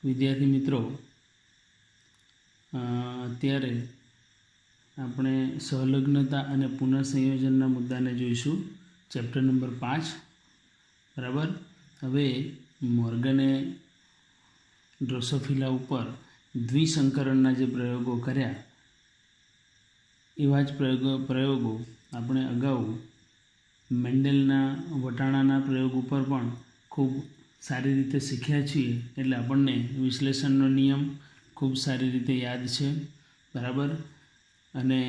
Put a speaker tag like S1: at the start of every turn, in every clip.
S1: વિદ્યાર્થી મિત્રો, અત્યારે આપણે સહલગ્નતા અને પુનઃસંયોજનના મુદ્દાને જોઈશું. Chapter number 5. બરાબર. હવે મોર્ગને ડ્રોસોફિલા ઉપર દ્વિસંકરણના જે પ્રયોગો કર્યા એવા જ પ્રયોગો આપણે અગાઉ મેન્ડેલના વટાણાના પ્રયોગ ઉપર પણ ખૂબ સારી રીતે શીખ્યા છીએ. એટલે આપણને વિશ્લેષણનો નિયમ ખૂબ સારી રીતે યાદ છે. બરાબર. અને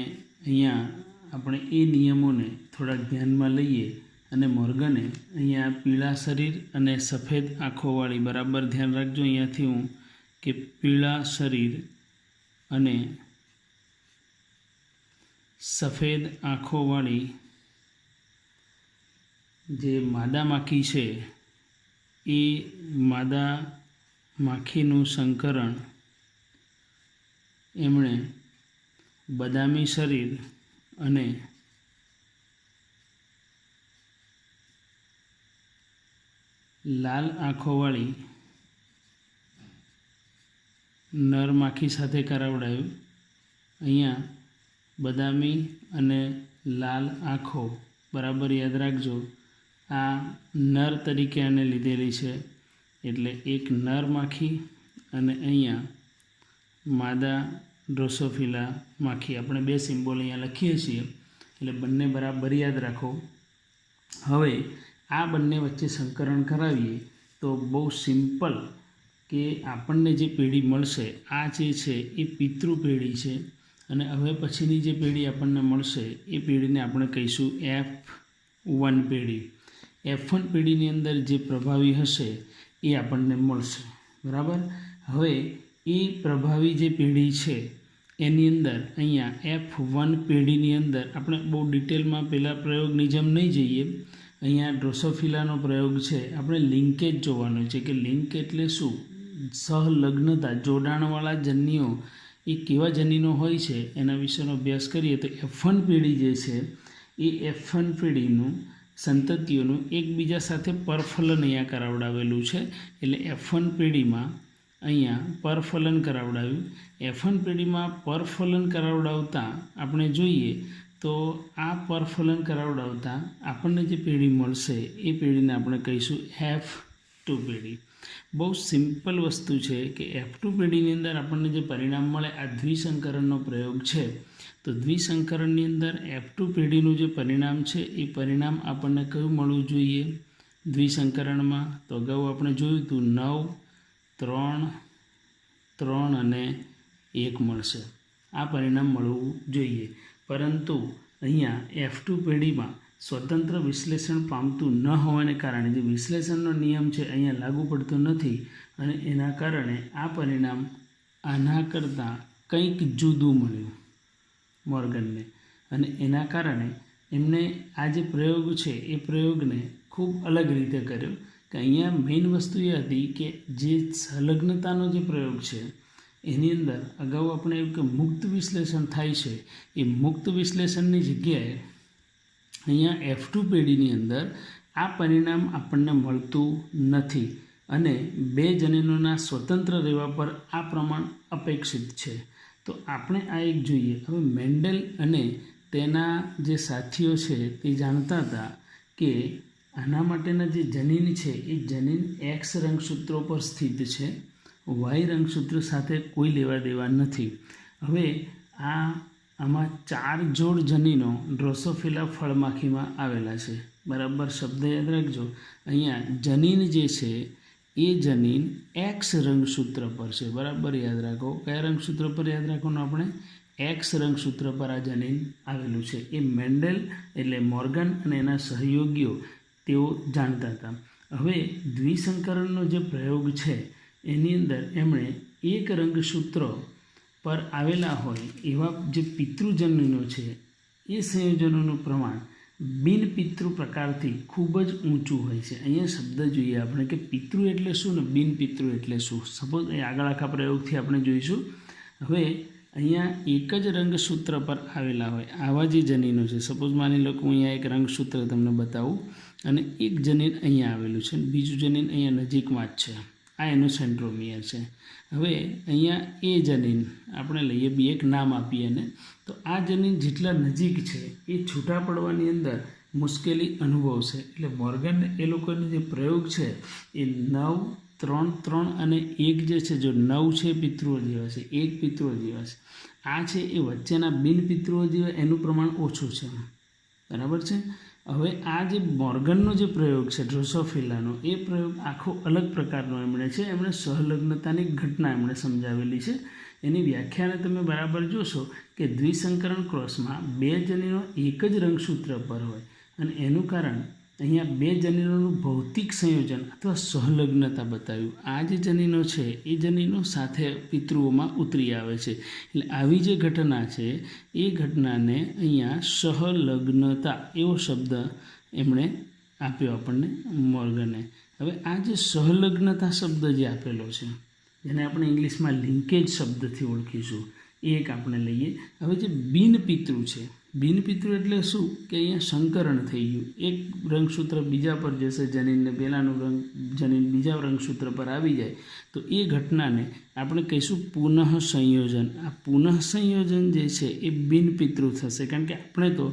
S1: અહીંયા આપણે એ નિયમોને થોડાક ધ્યાનમાં લઈએ અને મોર્ગને અહીંયા પીળા શરીર અને સફેદ આંખોવાળી, બરાબર ધ્યાન રાખજો અહીંયાથી હું, કે પીળા શરીર અને સફેદ આંખોવાળી જે માદા માખી છે એ માદા માખીનું સંકરણ એમણે બદામી શરીર અને લાલ આંખોવાળી નર માખી સાથે કરાવડાયું. અહીંયા બદામી અને લાલ આંખો, બરાબર યાદ રાખજો, આ નર તરીકે આને લીધેલી છે. એટલે એક નર માખી અને અહીંયા માદા ડ્રોસોફિલા માખી. આપણે બે સિમ્બોલ અહીંયા લખીએ છીએ એટલે બંને બરાબર યાદ રાખો. હવે આ બંને વચ્ચે સંકરણ કરાવીએ તો બહુ સિમ્પલ કે આપણને જે પેઢી મળશે આ જે છે એ પિતૃ પેઢી છે. અને હવે પછીની જે પેઢી આપણને મળશે એ પેઢીને આપણે કહીશું F1 પેઢી. F1 પેઢીની અંદર જે પ્રભાવી હશે એ આપણને મળશે. બરાબર. હવે એ પ્રભાવી જે પેઢી છે એની અંદર અહીંયા F1 પેઢીની અંદર આપણે બહુ ડિટેલમાં પહેલાં પ્રયોગની જેમ નહીં જઈએ. અહીંયા ડ્રોસોફિલાનો પ્રયોગ છે, આપણે લિંકેજ જોવાનો છે કે લિંક એટલે શું, સહલગ્નતા, જોડાણવાળા જન્યુઓ એ કેવા જનીનો હોય છે એના વિશેનો અભ્યાસ કરીએ તો F1 પેઢી જે છે એ F1 પેઢીનું સંતતિઓનું એકબીજા સાથે પરફલન અહીંયા કરાવડાવેલું છે. એટલે F1 પેઢીમાં અહીંયા પરફલન કરાવડાવ્યું. F1 પેઢીમાં પરફલન કરાવડાવતા આપણે જોઈએ તો આ પરફલન કરાવડાવતા આપણને જે પેઢી મળશે એ પેઢીને આપણે કહીશું F2 પેઢી. બહુ સિમ્પલ વસ્તુ છે કે F2 પેઢીની અંદર આપણને જે પરિણામ મળે આ દ્વિસંકરણનો પ્રયોગ છે. તો દ્વિસંકરણની અંદર F2 પેઢીનું જે પરિણામ છે એ પરિણામ આપણને કયું મળવું જોઈએ દ્વિસંકરણમાં? તો અગાઉ આપણે જોયું હતું 9, 3, 3 અને 1 મળશે. આ પરિણામ મળવું જોઈએ. પરંતુ અહીંયા F2 પેઢીમાં સ્વતંત્ર વિશ્લેષણ પામતું ન હોવાને કારણે જે વિશ્લેષણનો નિયમ છે અહીંયા લાગુ પડતો નથી અને એના કારણે આ પરિણામ આના કરતાં કંઈક જુદું મળ્યું મોર્ગનને. અને એના કારણે એમને આ જે પ્રયોગ છે એ પ્રયોગને ખૂબ અલગ રીતે કર્યો. કે અહીંયા મેઇન વસ્તુ એ હતી કે જે સંલગ્નતાનો જે પ્રયોગ છે એની અંદર અગાઉ આપણે એવું કે મુક્ત વિશ્લેષણ થાય છે, એ મુક્ત વિશ્લેષણની જગ્યાએ અહીંયા F2 પેઢીની અંદર આ પરિણામ આપણને મળતું નથી અને બે જનીનોના સ્વતંત્ર રહેવા પર આ પ્રમાણ અપેક્ષિત છે. તો આપણે આ એક જોઈએ. હવે મેન્ડેલ અને તેના જે સાથીઓ છે તે જાણતા હતા કે આના માટેના જે જનીન છે એ જનીન X રંગસૂત્રો પર સ્થિત છે, Y રંગસૂત્ર સાથે કોઈ લેવા દેવા નથી. હવે આમાં 4 જોડ જનીનો ડ્રોસોફિલા ફળમાખીમાં આવેલા છે. બરાબર શબ્દ યાદ રાખજો. અહીંયા જનીન જે છે એ જનીન X રંગસૂત્ર પર છે. બરાબર યાદ રાખો. કયા રંગસૂત્ર પર યાદ રાખવાનું આપણે? X રંગસૂત્ર પર આ જનીન આવેલું છે. એ મેન્ડેલ એટલે મોર્ગન અને એના સહયોગીઓ તેઓ જાણતા હતા. હવે દ્વિસંકરણનો જે પ્રયોગ છે એની અંદર એમણે એક રંગસૂત્ર પર આવેલા હોય એવા જે પિતૃજનીનો છે એ સંયોજનોનું પ્રમાણ બિનપિતૃ પ્રકારથી ખૂબ જ ઊંચું હોય છે. અહીંયા શબ્દ જોઈએ આપણે કે પિતૃ એટલે શું ને બિનપિતૃ એટલે શું. સપોઝ એ આગળ આખા પ્રયોગથી આપણે જોઈશું. હવે અહીંયા એક જ રંગસૂત્ર પર આવેલા હોય આવા જે જનીનો છે, સપોઝ માની લો કે હું અહીંયા એક રંગસૂત્ર તમને બતાવું અને એક જનીન અહીંયા આવેલું છે, બીજું જનીન અહીંયા નજીકમાં જ છે. આ એનું સેન્ટ્રોમિયર છે. હવે અહીંયા એ જનીન આપણે લઈએ બી એક નામ આપીએ ને, તો આ જનીન જેટલા નજીક છે એ છૂટા પડવાની અંદર મુશ્કેલી અનુભવશે. એટલે મોર્ગન એ લોકોનો જે પ્રયોગ છે એ 9, 3, 3 અને 1 જે છે, જો 9 છે પિતૃઓ જેવા છે, 1 પિતૃઓ જેવા છે, આ છે એ વચ્ચેના બિન પિતૃઓ જેવા એનું પ્રમાણ ઓછું છે. બરાબર છે. હવે આ જે મોર્ગનનો જે પ્રયોગ છે ડ્રોસોફિલાનો, એ પ્રયોગ આખો અલગ પ્રકારનો એમણે સહલગ્નતાની ઘટના એમણે સમજાવેલી છે. એની વ્યાખ્યાને તમે બરાબર જોશો કે દ્વિસંકરણ ક્રોસમાં 2 જનીનો એક જ રંગસૂત્ર પર હોય અને એનું કારણ અહીંયા 2 જનીનોનું ભૌતિક સંયોજન અથવા સહલગ્નતા બતાવ્યું. આ જે જનીનો છે એ જનીનો સાથે પિતૃઓમાં ઉતરી આવે છે. એટલે આવી જે ઘટના છે એ ઘટનાને અહીંયા સહલગ્નતા એવો શબ્દ એમણે આપ્યો આપણને મોર્ગને. હવે આ જે સહલગ્નતા શબ્દ જે આપેલો છે, જેને આપણે ઇંગ્લિશમાં લિંકેજ શબ્દથી ઓળખીશું, એ એક આપણે લઈએ. હવે જે બિનપિતૃ છે, બિનપિતૃ એટલે શું કે અહીંયા સંકરણ થઈ ગયું, એક રંગસૂત્ર બીજા પર જશે, જનીનને પહેલાંનું જનીન બીજા રંગસૂત્ર પર આવી જાય, તો એ ઘટનાને આપણે કહીશું પુનઃ સંયોજન. આ પુનઃ સંયોજન જે છે એ બિનપિતૃ થશે, કારણ કે આપણે તો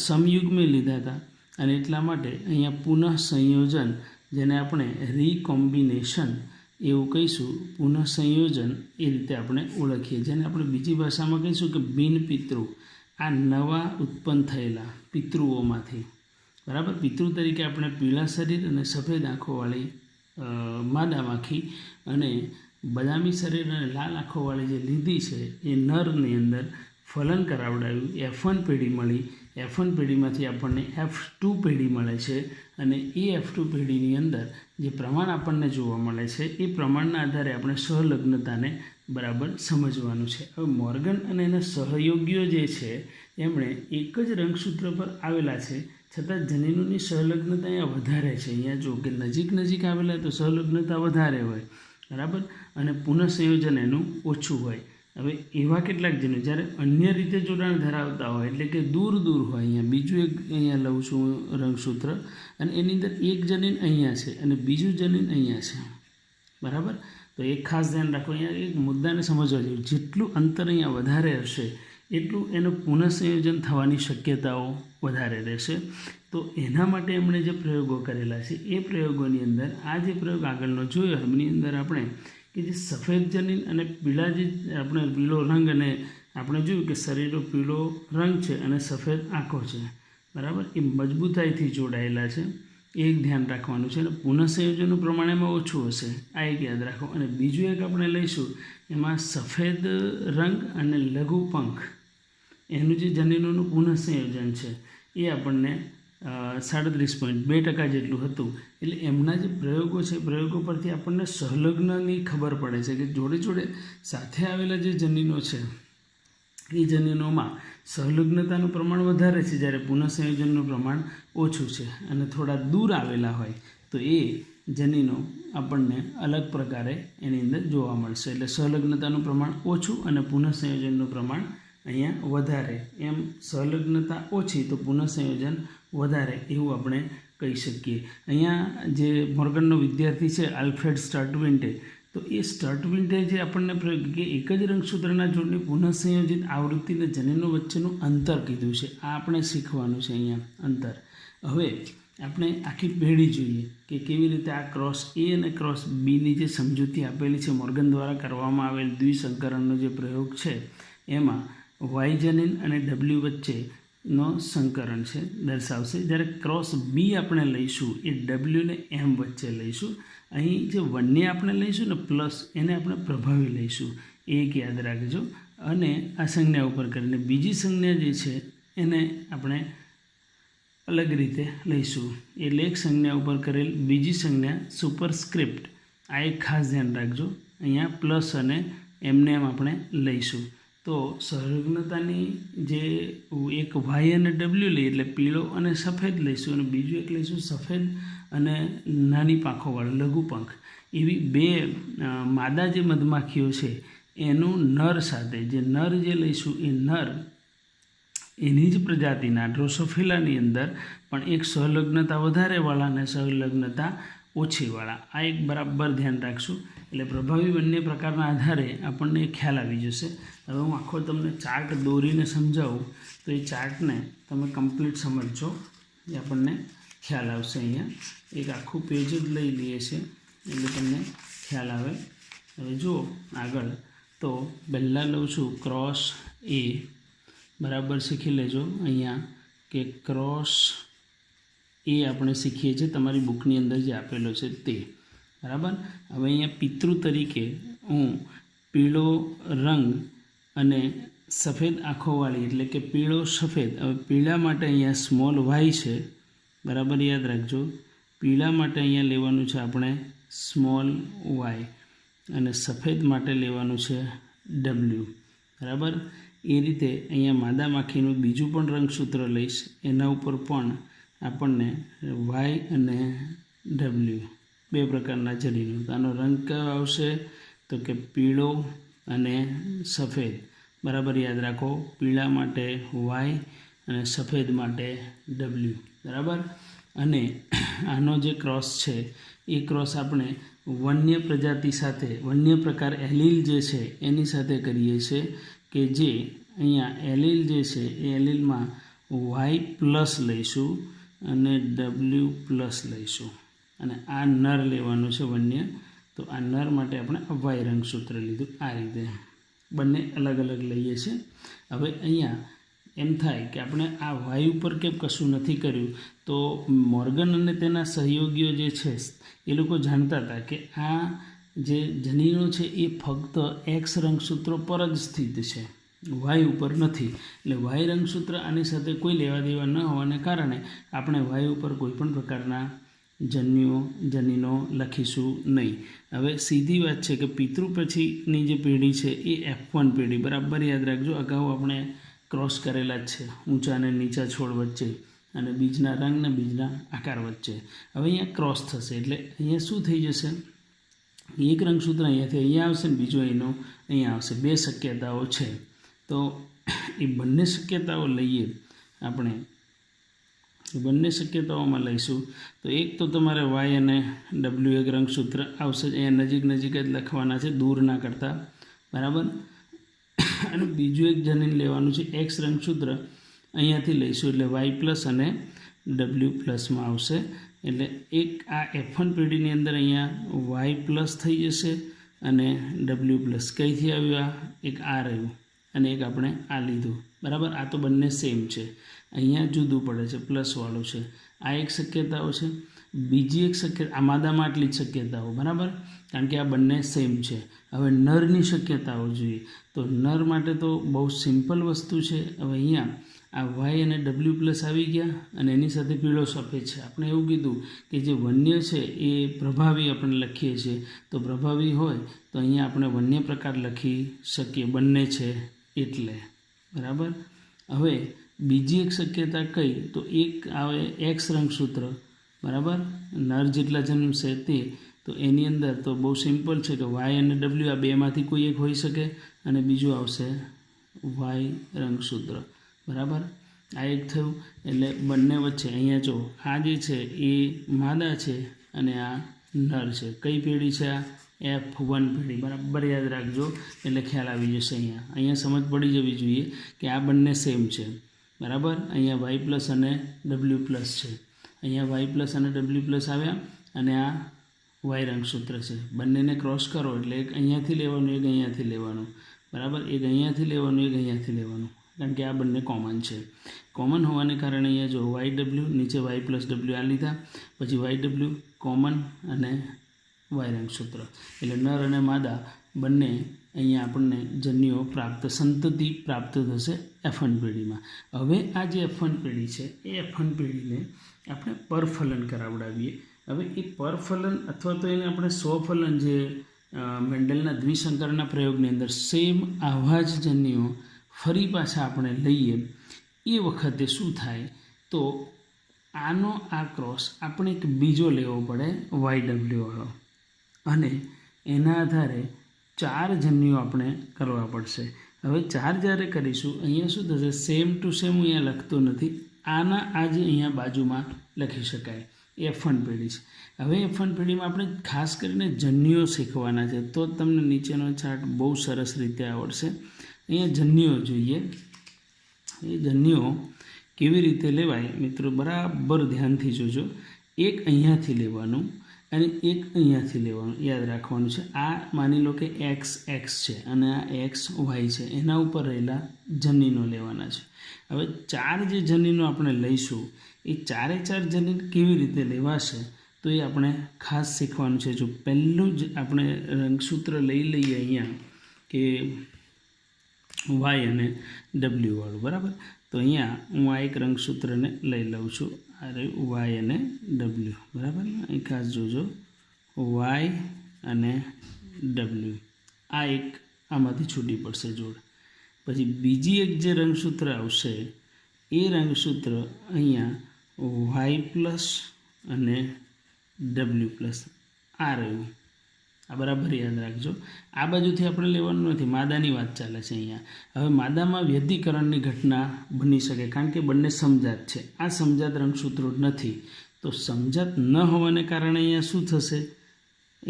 S1: સમયુગ્મે લીધા હતા અને એટલા માટે અહીંયા પુનઃ સંયોજન, જેને આપણે રીકોમ્બિનેશન એવું કહીશું, પુનઃ સંયોજન એ રીતે આપણે ઓળખીએ. જેને આપણે બીજી ભાષામાં કહીશું કે બિનપિતૃ. આ નવા ઉત્પન્ન થયેલા પિતૃઓમાંથી, બરાબર, પિતૃ તરીકે આપણે પીળા શરીર અને સફેદ આંખોવાળી માદા માખી અને બદામી શરીર અને લાલ આંખોવાળી જે લીધી છે એ નરની અંદર ફલન કરાવડાવ્યું, F1 પેઢી મળી. F1 પેઢીમાંથી આપણને F2 પેઢી મળે છે અને એ F2 પેઢીની અંદર જે પ્રમાણ આપણને જોવા મળે છે એ પ્રમાણના આધારે આપણે સહલગ્નતાને બરાબર સમજવાનું છે. હવે મોર્ગન અને એના સહયોગીઓ જે છે એમણે એક જ રંગસૂત્ર પર આવેલા છે, છતાં જનીનોની સહલગ્નતા અહીંયા વધારે છે. અહીંયા જો કે નજીક આવેલા તો સહલગ્નતા વધારે હોય, બરાબર, અને પુનઃસંયોજન એનું ઓછું હોય. હવે એવા કેટલાક જનીનો જ્યારે અન્ય રીતે જોડાણ ધરાવતા હોય, એટલે કે દૂર હોય, અહીંયા બીજું એક અહીંયા લઉં છું રંગસૂત્ર, અને એની અંદર એક જનીન અહીંયા છે અને બીજું જનીન અહીંયા છે, બરાબર. તો એક ખાસ ધ્યાન રાખો, અહીંયા એક મુદ્દાને સમજવા જોઈએ, જેટલું અંતર અહીંયા વધારે હશે એટલું એનું પુનઃસંયોજન થવાની શક્યતાઓ વધારે રહેશે. તો એના માટે એમણે જે પ્રયોગો કરેલા છે એ પ્રયોગોની અંદર આ જે પ્રયોગ આગળનો જોયો એમની અંદર આપણે કે જે સફેદ જનીન અને પીળા જે આપણે પીળો રંગ, અને આપણે જોયું કે શરીરનો પીળો રંગ છે અને સફેદ આંખો છે, બરાબર, એ મજબૂતાઈથી જોડાયેલા છે. એ એક ધ્યાન રાખવાનું છે. અને પુનઃસંયોજનનું પ્રમાણ એમાં ઓછું હશે, આ એક યાદ રાખો. અને બીજું એક આપણે લઈશું, એમાં સફેદ રંગ અને લઘુ પંખ એનું જે જનીનોનું પુનઃસંયોજન છે એ આપણને 37.2% જેટલું હતું. એટલે એમના જે પ્રયોગો છે, પ્રયોગો પરથી આપણને સહલગ્નની ખબર પડે છે કે જોડે સાથે આવેલા જે જનીનો છે એ જનીનોમાં સહલગ્નતાનું પ્રમાણ વધારે છે, જ્યારે પુનઃસંયોજનનું પ્રમાણ ઓછું છે. અને થોડા દૂર આવેલા હોય તો એ જનીનો આપણને અલગ પ્રકારે એની અંદર જોવા મળશે. એટલે સહલગ્નતાનું પ્રમાણ ઓછું અને પુનઃસંયોજનનું પ્રમાણ અહીંયા વધારે. એમ સહલગ્નતા ઓછી તો પુનઃસંયોજન વધારે, એવું આપણે કહી શકીએ. અહીંયા જે મોર્ગનનો વિદ્યાર્થી છે આલ્ફ્રેડ સ્ટર્ટવિન્ટે, તો એ સ્ટર્ટવિન્ટે જે આપણને પ્રયોગ કે એક જ રંગસૂત્રના જોડની પુનઃસંયોજિત આવૃત્તિને જનીનો વચ્ચેનું અંતર કીધું છે. આ આપણે શીખવાનું છે અહીંયા અંતર. હવે આપણે આખી પેઢી જોઈએ કે કેવી રીતે આ ક્રોસ એ અને ક્રોસ બીની જે સમજૂતી આપેલી છે મોર્ગન દ્વારા કરવામાં આવેલ દ્વિસંકરણનો જે પ્રયોગ છે એમાં વાય જનીન અને ડબલ્યુ વચ્ચેનો સંકરણ છે દર્શાવશે. જ્યારે ક્રોસ બી આપણે લઈશું એ ડબલ્યુ ને એમ વચ્ચે લઈશું. અહીં જે વનને આપણે લઈશું ને પ્લસ એને આપણે પ્રભાવી લઈશું, એ એક યાદ રાખજો. અને આ સંજ્ઞા ઉપર કરીને બીજી સંજ્ઞા જે છે એને આપણે અલગ રીતે લઈશું. એટલે એક સંજ્ઞા ઉપર કરેલ બીજી સંજ્ઞા સુપરસ્ક્રિપ્ટ, આ એક ખાસ ધ્યાન રાખજો. અહીંયા પ્લસ અને એમને એમ આપણે લઈશું. તો સહલગ્નતાની જે એક વાય અને ડબલ્યુ લઈએ એટલે પીળો અને સફેદ લઈશું, અને બીજું એક લઈશું સફેદ અને નાની પાંખોવાળો લઘુ પંખ. એવી બે માદા જે મધમાખીઓ છે એનું નર સાથે, જે નર જે લઈશું એ નર એની જ પ્રજાતિના ડ્રોસોફિલાની અંદર પણ એક સહલગ્નતા વધારેવાળા અને સહલગ્નતા ઓછીવાળા. આ એક બરાબર ધ્યાન રાખશું. એટલે પ્રભાવી બંને પ્રકારના આધારે આપણને ખ્યાલ આવી જશે. હવે હું આખો તમને ચાર્ટ દોરીને સમજાવું તો એ ચાર્ટને તમે કમ્પ્લીટ સમજજો, એ આપણને ખ્યાલ આવશે. અહીંયા એક આખું પેજ જ લઈ લઈએ છીએ એટલે તમને ખ્યાલ આવે. હવે જુઓ આગળ, તો પહેલાં લઉં છું ક્રોસ એ. બરાબર શીખી લેજો અહીંયા કે ક્રોસ એ આપણે શીખીએ છીએ તમારી બુકની અંદર જે આપેલો છે તે. બરાબર. હવે અહીંયા પિતૃ તરીકે હું પીળો રંગ અને સફેદ આંખોવાળી એટલે કે પીળો સફેદ. હવે પીળા માટે અહીંયા સ્મોલ વાય છે. બરાબર યાદ રાખજો. પીળા માટે અહીંયા લેવાનું છે આપણે સ્મોલ વાય અને સફેદ માટે લેવાનું છે ડબલ્યુ. બરાબર. એ રીતે અહીંયા માદા માખીનું બીજું પણ રંગસૂત્ર લઈશ, એના ઉપર પણ આપણને વાય અને ડબલ્યુ બે પ્રકારના જરીનું. તો આનો રંગ કયો આવશે તો કે પીળો અને સફેદ. બરાબર યાદ રાખો, પીળા માટે વાય અને સફેદ માટે ડબલ્યુ. બરાબર. અને આનો જે ક્રોસ છે એ ક્રોસ આપણે વન્ય પ્રજાતિ સાથે, વન્ય પ્રકાર એલીલ જે છે એની સાથે કરીએ છીએ, કે જે અહીંયા એલીલ જે છે એ એલીલમાં વાય પ્લસ લઈશું અને ડબલ્યુ પ્લસ લઈશું. અને આ નર લેવાનું છે વન્ય. તો આ નર માટે આપણે વાય રંગસૂત્ર લીધું. આ રીતે બંને અલગ અલગ લઈએ છીએ. હવે અહીંયા એમ થાય કે આપણે આ વાય ઉપર કેમ કશું નથી કર્યું, તો મોર્ગન અને તેના સહયોગીઓ જે છે એ લોકો જાણતા હતા કે આ જે જનીનો છે એ ફક્ત એક્સ રંગસૂત્રો પર જ સ્થિત છે, વાય ઉપર નથી. એટલે વાય રંગસૂત્ર આની સાથે કોઈ લેવા દેવા ન હોવાને કારણે આપણે વાય ઉપર કોઈ પણ પ્રકારના જનીનો લખીશું નહીં. હવે સીધી વાત છે કે પિતૃ પછીની જે પેઢી છે એ F1 પેઢી. બરાબર યાદ રાખજો, અગાઉ આપણે ક્રોસ કરેલા જ છે ઊંચા અને નીચા છોડ વચ્ચે અને બીજના રંગ અને બીજના આકાર વચ્ચે. હવે અહીંયા ક્રોસ થશે એટલે અહીંયા શું થઈ જશે, એક રંગસૂત્ર અહીંયાથી અહીંયા આવશે ને બીજું અહીંનો અહીંયા આવશે. બે શક્યતાઓ છે. તો એ બંને શક્યતાઓ લઈએ આપણે. બંને શક્યતાઓમાં લઈશું તો એક તો તમારે વાય અને ડબલ્યુ એક રંગસૂત્ર આવશે જ, અહીંયા નજીક નજીક જ લખવાના છે, દૂર ના કરતા. બરાબર. અને બીજું એક જનીન લેવાનું છે એક્સ રંગસૂત્ર, અહીંયાથી લઈશું એટલે વાય પ્લસ અને ડબલ્યુ પ્લસમાં આવશે. એટલે એક આ F1 પેઢીની અંદર અહીંયા વાય પ્લસ થઈ જશે અને ડબલ્યુ પ્લસ. કઈથી આવ્યું? આ એક આ રહ્યું અને એક આપણે આ લીધું. બરાબર. આ તો બંને સેમ છે, અહીંયા જુદું પડે છે, પ્લસવાળું છે. આ એક શક્યતાઓ છે. બીજી એક શક્યતા, આ માદામાં આટલી જ શક્યતાઓ. બરાબર, કારણ કે આ બંને સેમ છે. હવે નરની શક્યતાઓ જોઈએ તો નર માટે તો બહુ સિમ્પલ વસ્તુ છે. હવે અહીંયા આ વાય અને ડબલ્યુ પ્લસ આવી ગયા અને એની સાથે પીળો સફેદ છે. આપણે એવું કીધું કે જે વન્ય છે એ પ્રભાવી આપણે લખીએ છીએ, તો પ્રભાવી હોય તો અહીંયા આપણે વન્ય પ્રકાર લખી શકીએ, બંને છે એટલે. બરાબર. હવે બીજી એક શક્યતા કઈ, તો એક આવે એક્સ રંગસૂત્ર. બરાબર. નર જેટલા જન્મશે તે, તો એની અંદર તો બહુ સિમ્પલ છે કે વાય અને ડબલ્યુ આ બેમાંથી કોઈ એક હોઈ શકે અને બીજું આવશે વાય રંગસૂત્ર. બરાબર. આ એક થયું. એટલે બંને વચ્ચે અહીંયા જો આ જે છે એ માદા છે અને આ નર છે. કઈ પેઢી છે? આ F1 પેઢી. બરાબર યાદ રાખજો એટલે ખ્યાલ આવી જશે. અહીંયા સમજ પડી જવી જોઈએ કે આ બંને સેમ છે. બરાબર. અહીંયા વાય પ્લસ અને ડબલ્યુ પ્લસ છે. અહીંયા વાય પ્લસ અને ડબલ્યુ પ્લસ આવ્યા અને આ વાય રંગસૂત્ર છે. બંનેને ક્રોસ કરો એટલે એક અહીંયાથી લેવાનું, એક અહીંયાથી લેવાનું. બરાબર. એક અહીંયાથી લેવાનું, એક અહીંયાથી લેવાનું, કારણ કે આ બંને કોમન છે. કોમન હોવાને કારણે અહીંયા જો વાય ડબલ્યુ, નીચે વાય પ્લસ ડબલ્યુ આ લીધા, પછી વાય ડબલ્યુ કોમન અને વાય રંગસૂત્ર. એટલે નર અને માદા બંને અહીંયા આપણને જન્યુઓ પ્રાપ્ત, સંતતિ પ્રાપ્ત થશે F1 પેઢીમાં. હવે આ જે F1 પેઢી છે એ F1 પેઢીને આપણે પરફલન કરાવડાવીએ. હવે એ પરફલન અથવા તો એને આપણે સ્વફલન, જે મેન્ડલના દ્વિસંકરના પ્રયોગની અંદર સેમ આવા જ જન્યુઓ ફરી પાછા આપણે લઈએ, એ વખતે શું થાય તો આનો આ ક્રોસ આપણે એક બીજો લેવો પડે YW વાળો, અને એના આધારે 4 જન્યુઓ આપણે કરવા પડશે. હવે 4 જ્યારે કરીશું અહીંયા શું થશે, સેમ ટુ સેમ અહીંયા લખતો નથી, આના આ જ અહીંયા બાજુમાં લખી શકાય. F1 પેઢી છે. હવે F1 પેઢીમાં આપણે ખાસ કરીને જન્યુઓ શીખવાના છે, તો તમને નીચેનો ચાર્ટ બહુ સરસ રીતે આવડશે. અહીંયા જન્યુઓ જોઈએ. એ જન્યુઓ કેવી રીતે લેવાય મિત્રો, બરાબર ધ્યાનથી જોજો. એક અહીંયાથી લેવાનું અને એક અહીંયાથી લેવાનું, યાદ રાખવાનું છે. આ માની લો કે એક્સ છે અને આ એક્સ વાય છે, એના ઉપર રહેલા જનીનો લેવાના છે. હવે 4 જે જનીનો આપણે લઈશું, એ 4 જનીન કેવી રીતે લેવાશે તો એ આપણે ખાસ શીખવાનું છે. જો પહેલું જ આપણે રંગસૂત્ર લઈ લઈએ અહીંયા કે વાય અને ડબલ્યુ વાળું, બરાબર. તો અહીંયા હું આ એક રંગસૂત્રને લઈ લઉં છું, આ રહ્યું વાય અને ડબલ્યુ, બરાબર. અહીં ખાસ જોજો, વાય અને ડબલ્યુ, આ એક આમાંથી છૂટી પડશે જોડ. પછી બીજી એક જે રંગસૂત્ર આવશે, એ રંગસૂત્ર અહીંયા વાય પ્લસ અને ડબલ્યુ પ્લસ, આ રહ્યું. આ બરાબર યાદ રાખજો. આ બાજુથી આપણે લેવાનું નથી, માદાની વાત ચાલે છે અહીંયા. હવે માદામાં વ્યતિકરણની ઘટના બની શકે, કારણ કે બંને સમજાત છે. આ સમજાત રંગસૂત્રો નથી, તો સમજાત ન હોવાને કારણે અહીંયા શું થશે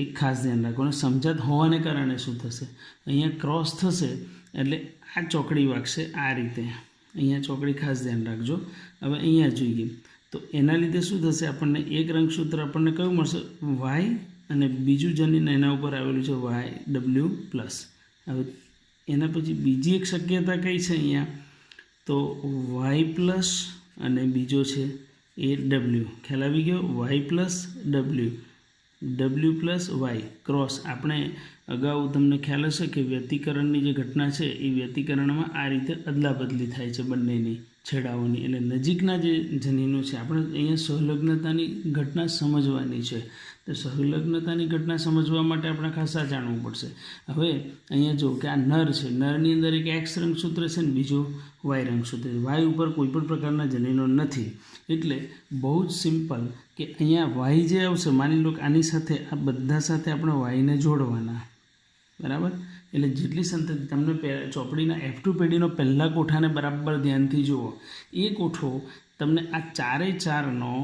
S1: એ ખાસ ધ્યાન રાખો. અને સમજાત હોવાને કારણે શું થશે, અહીંયા ક્રોસ થશે એટલે આ ચોકડી વાગશે આ રીતે. અહીંયા ચોકડી ખાસ ધ્યાન રાખજો. હવે અહીંયા જોઈએ તો એના લીધે શું થશે, આપણને એક રંગસૂત્ર આપણને કયું મળશે, વાય અને બીજું જનીન એના ઉપર આવેલું છે વાય ડબલ્યુ પ્લસ. હવે એના પછી બીજી એક શક્યતા કઈ છે અહીંયા, તો વાય પ્લસ અને બીજો છે એ ડબલ્યુ. ખ્યાલ આવી ગયો, Y plus W plus Y cross. આપણે અગાઉ તમને ખ્યાલ હશે કે વ્યતિકરણની જે ઘટના છે એ વ્યતિકરણમાં આ રીતે અદલાબદલી થાય છે બંનેની છેડાઓની, એટલે નજીકના જે જનીનો છે આપણે અહીંયા સંલગ્નતાની ઘટના સમજવાની છે. તો સંલગ્નતાની ઘટના સમજવા માટે આપણે ખાસ આ જાણવું પડશે. હવે અહીંયા જો કે આ નર છે, નરની અંદર એક એક્સ રંગસૂત્ર છે ને બીજો વાય રંગસૂત્ર છે. વાય ઉપર કોઈ પણ પ્રકારના જનીનો નથી, એટલે બહુ જ સિમ્પલ કે અહીંયા વાય જે આવશે, માની લો કે આની સાથે આ બધા સાથે આપણે વાયને જોડવાના, બરાબર. એટલે જેટલી સંતતિ તમને ચોપડીના F2 પેઢીનો પહેલા કોઠાને બરાબર ધ્યાનથી જુઓ. એ કોઠો તમને આ 4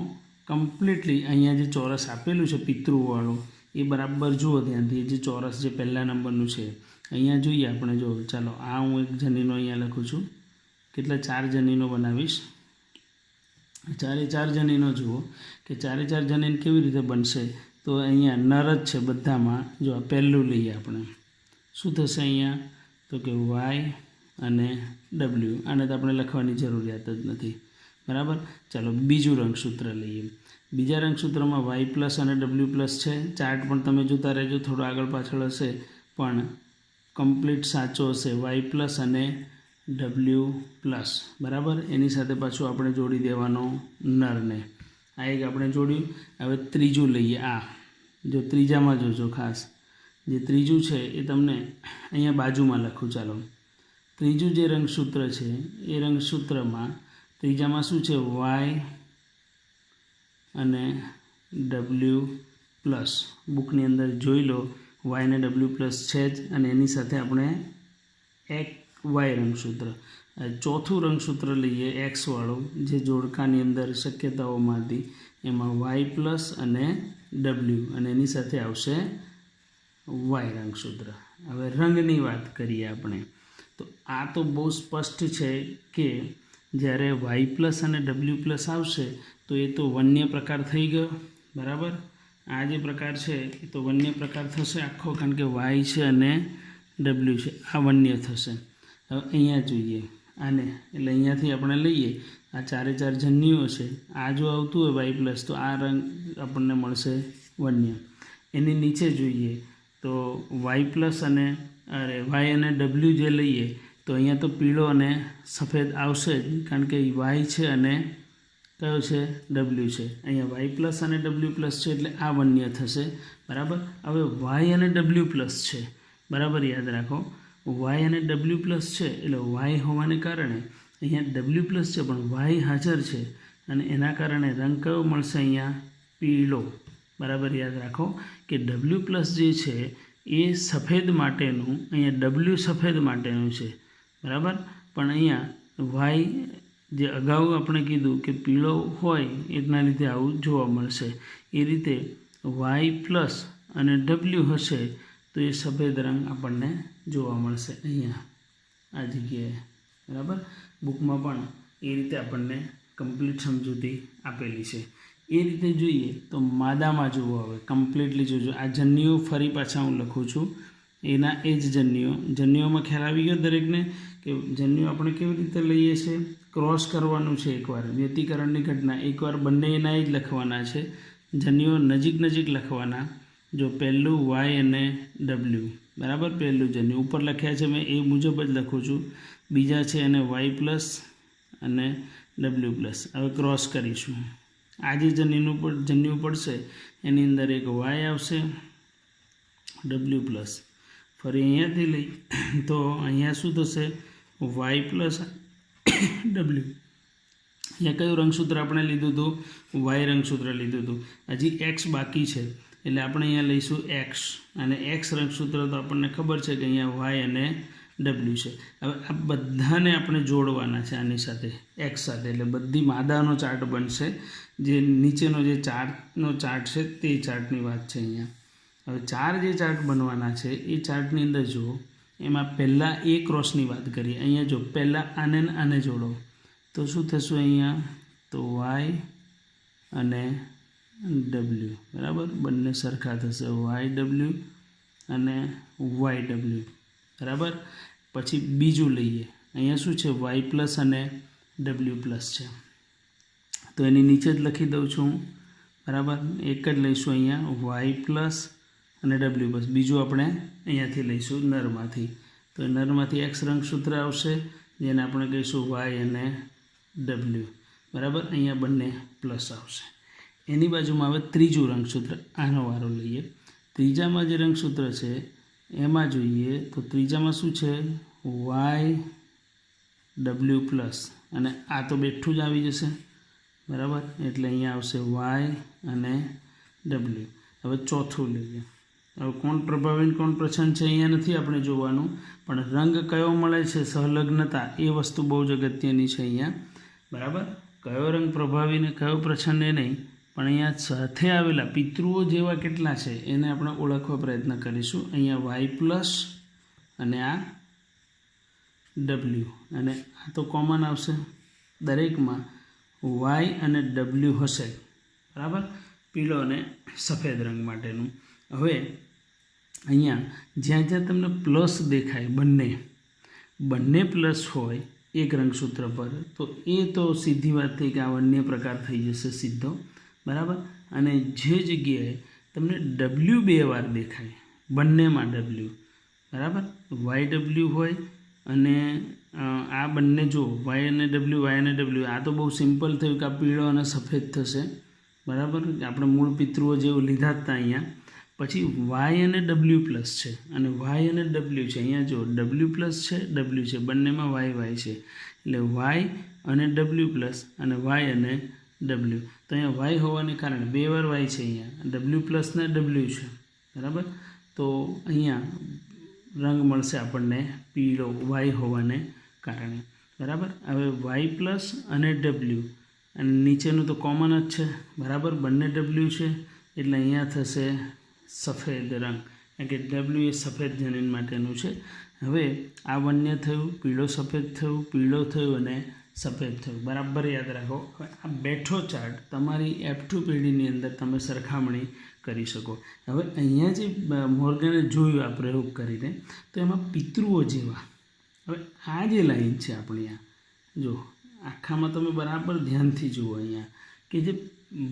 S1: કમ્પ્લીટલી અહીંયા જે ચોરસ આપેલું છે પિતૃવાળું, એ બરાબર જુઓ ધ્યાનથી. જે ચોરસ જે પહેલા નંબરનું છે અહીંયા જોઈએ આપણે. જો ચાલો આ હું એક જનીનો અહીંયા લખું છું, કેટલા 4 જનીનો બનાવીશ. 4 જનીનો જુઓ કે 4 જનીન કેવી રીતે બનશે, તો અહીંયા નર જ છે બધામાં. જો આ પહેલું લઈએ આપણે, શું થશે અહીંયા, તો કે વાય અને ડબલ્યુ. આને તો આપણે લખવાની જરૂરિયાત જ નથી, બરાબર. ચાલો બીજું રંગસૂત્ર લઈએ. બીજા રંગસૂત્રમાં વાય પ્લસ અને ડબલ્યુ પ્લસ છે. ચાર્ટ પણ તમે જોતા રહેજો, થોડો આગળ પાછળ હશે પણ કમ્પ્લીટ સાચો હશે. વાય પ્લસ અને ડબલ્યુ પ્લસ, બરાબર. એની સાથે પાછું આપણે જોડી દેવાનો નરને. આ એક આપણે જોડ્યું. હવે ત્રીજું લઈએ. આ જો ત્રીજામાં જોજો ખાસ, જે ત્રીજું છે એ તમને અહીંયા બાજુમાં લખું. ચાલો ત્રીજું જે રંગસૂત્ર છે એ રંગસૂત્રમાં ત્રીજામાં શું છે, વાય અને ડબલ્યુ પ્લસ. બુકની અંદર જોઈ લો, વાય અને ડબલ્યુ પ્લસ છે જ, અને એની સાથે આપણે એક વાય રંગસૂત્ર. ચોથું રંગસૂત્ર લઈએ એક્સવાળું, જે જોડકાની અંદર શક્યતાઓમાંથી, એમાં વાય પ્લસ અને ડબલ્યુ, અને એની સાથે આવશે વાય રંગસૂત્ર. હવે રંગની વાત કરીએ આપણે, તો આ તો બહુ સ્પષ્ટ છે કે જ્યારે વાય પ્લસ અને ડબલ્યુ પ્લસ આવશે તો એ તો વન્ય પ્રકાર થઈ ગયો, બરાબર. આ જે પ્રકાર છે એ તો વન્ય પ્રકાર થશે આખો, કારણ કે વાય છે અને ડબલ્યુ છે, આ વન્ય થશે. હવે અહીંયા જોઈએ આને, એટલે અહીંયાથી આપણે લઈએ આ 4 જન્યુઓ છે. આ જો આવતું હોય વાય પ્લસ, તો આ રંગ આપણને મળશે વન્ય. એની નીચે જોઈએ તો વાય પ્લસ અને વાય અને ડબલ્યુ જે લઈએ તો અહીંયા તો પીળો અને સફેદ આવશે જ, કારણ કે વાય છે અને કયો છે, ડબલ્યુ છે. અહીંયા વાય પ્લસ અને ડબલ્યુ પ્લસ છે એટલે આ વન્ય થશે, બરાબર. હવે વાય અને ડબલ્યુ પ્લસ છે, બરાબર યાદ રાખો. વાય અને ડબલ્યુ પ્લસ છે એટલે વાય હોવાને કારણે અહીંયા ડબલ્યુ પ્લસ છે પણ વાય હાજર છે, અને એના કારણે રંગ કયો મળશે, અહીંયા પીળો, બરાબર યાદ રાખો. કે ડબલ્યુ પ્લસ જે છે એ સફેદ માટેનું, અહીંયા ડબલ્યુ સફેદ માટેનું છે, બરાબર. પણ અહીંયા વાય જે અગાઉ આપણે કીધું કે પીળો હોય એના લીધે આવું જોવા મળશે એ રીતે વાય પ્લસ અને ડબલ્યુ હશે તો એ સફેદ રંગ આપણને જોવા મળશે અહીંયા આ જગ્યાએ બરાબર બુકમાં પણ એ રીતે આપણને કમ્પ્લીટ સમજૂતી આપેલી છે એ રીતે જોઈએ તો માદામાં જુઓ હવે કમ્પ્લીટલી જોજો આ જન્યુઓ ફરી પાછા હું લખું છું એના એ જ જન્યુઓમાં ખ્યાલ આવી ગયો દરેકને કે જન્યુ આપણે કેવી રીતે લઈએ છીએ ક્રોસ કરવાનું છે એકવાર વ્યતિકરણની ઘટના એકવાર બંને એના જ લખવાના છે જન્યુઓ નજીક લખવાના જો પહેલું વાય અને ડબલ્યુ બરાબર પહેલું જન્યુ ઉપર લખ્યા છે મેં એ મુજબ જ લખું છું બીજા છે એને વાય પ્લસ અને ડબલ્યુ પ્લસ હવે ક્રોસ કરીશું આ જે જન્યુ પડશે એની અંદર એક વાય આવશે ડબલ્યુ પ્લસ ફરી અહીંયાથી લઈ તો અહીંયા શું થશે વાય પ્લસ ડબલ્યુ અહીંયા કયું રંગસૂત્ર આપણે લીધું હતું વાય રંગસૂત્ર લીધું હતું હજી એક્સ બાકી છે એટલે આપણે અહીંયા લઈશું એક્સ અને એક્સ રંગસૂત્ર તો આપણને ખબર છે કે અહીંયા વાય અને ડબલ્યુ છે હવે આ બધાને આપણે જોડવાના છે આની સાથે એક્સ સાથે એટલે બધી માદાનો ચાર્ટ બનશે જે નીચેનો જે ચાર્ટ છે તે ચાર્ટની વાત છે અહીંયા હવે ચાર જે ચાર્ટ બનવાના છે એ ચાર્ટની અંદર જુઓ એમાં પહેલાં એ ક્રોસની વાત કરીએ અહીંયા જો પહેલાં આને જોડો તો શું થશે અહીંયા તો વાય અને ડબલ્યુ બરાબર બંને સરખા થશે વાય ડબલ્યુ અને વાય ડબલ્યુ બરાબર પછી બીજું લઈએ અહીંયા શું છે વાય પ્લસ અને ડબલ્યુ પ્લસ છે તો એની નીચે જ લખી દઉં છું બરાબર એક જ લઈશું અહીંયા વાય પ્લસ અને ડબલ્યુ પ્લસ બીજું આપણે અહીંયાથી લઈશું નરમાંથી તો નરમાંથી એક્સ રંગસૂત્ર આવશે જેને આપણે કહીશું વાય અને ડબલ્યુ બરાબર અહીંયા બંને પ્લસ આવશે એની બાજુમાં હવે ત્રીજું રંગસૂત્ર આનો વારો લઈએ ત્રીજામાં જે રંગસૂત્ર છે એમાં જોઈએ તો ત્રીજામાં શું છે વાય ડબલ્યુ પ્લસ અને આ તો બેઠું જ આવી જશે બરાબર એટલે અહીંયા આવશે વાય અને ડબલ્યુ હવે ચોથું લઈએ હવે કોણ પ્રભાવી કોણ પ્રચ્છન્ન છે અહીંયા નથી આપણે જોવાનું પણ રંગ કયો મળે છે સહલગ્નતા એ વસ્તુ બહુ જ અગત્યની છે અહીંયા બરાબર કયો રંગ પ્રભાવી ને કયો પ્રચ્છન્ન એ નહીં પણ અહીંયા સાથે આવેલા પિતૃઓ જેવા કેટલા છે એને આપણે ઓળખવા પ્રયત્ન કરીશું અહીંયા વાય પ્લસ અને આ ડબલ્યુ અને આ તો કોમન આવશે દરેકમાં વાય અને ડબલ્યુ હશે બરાબર પીળો અને સફેદ રંગ માટેનું હવે અહીંયા જ્યાં તમને પ્લસ દેખાય બંને પ્લસ હોય એક રંગસૂત્ર પર તો એ તો સીધી વાત થઈ કે આ અન્ય પ્રકાર થઈ જશે સીધો બરાબર અને જે જગ્યાએ તમને ડબલ્યુ બે વાર દેખાય બંનેમાં ડબલ્યુ બરાબર વાય ડબલ્યુ હોય અને આ બંને જો વાય અને ડબલ્યુ આ તો બહુ સિમ્પલ થયું કે આ પીળો અને સફેદ થશે બરાબર આપણે મૂળ પિતૃઓ જેવું લીધા હતા અહીંયા પછી વાય અને ડબલ્યુ પ્લસ છે અને વાય અને ડબલ્યુ છે અહીંયા જો ડબલ્યુ પ્લસ છે ડબલ્યુ છે બંનેમાં વાય છે એટલે વાય અને ડબલ્યુ પ્લસ અને વાય અને ડબલ્યુ તો અહીંયા વાય હોવાને કારણે બે વાર વાય છે અહીંયા ડબલ્યુ પ્લસ ને ડબલ્યુ છે બરાબર તો અહીંયા રંગ મળશે આપણને પીળો વાય હોવાને કારણે બરાબર હવે વાય પ્લસ અને ડબલ્યુ અને નીચેનું તો કોમન જ છે બરાબર બંને ડબલ્યુ છે એટલે અહીંયા થશે સફેદ રંગ કારણ કે ડબલ્યુ એ સફેદ જનીન માટેનું છે હવે આ બંને થયું પીળો સફેદ થયું પીળો થયું અને સફેદ થયું બરાબર યાદ રાખો હવે આ બેઠો ચાર્ટ તમારી F2 પેઢીની અંદર તમે સરખામણી કરી શકો હવે અહીંયા જે મોર્ગને જોયું આ પ્રયોગ કરીને તો એમાં પિતૃઓ જેવા હવે આ જે લાઈન છે આપણી આ જો આખામાં તમે બરાબર ધ્યાનથી જુઓ અહીંયા કે જે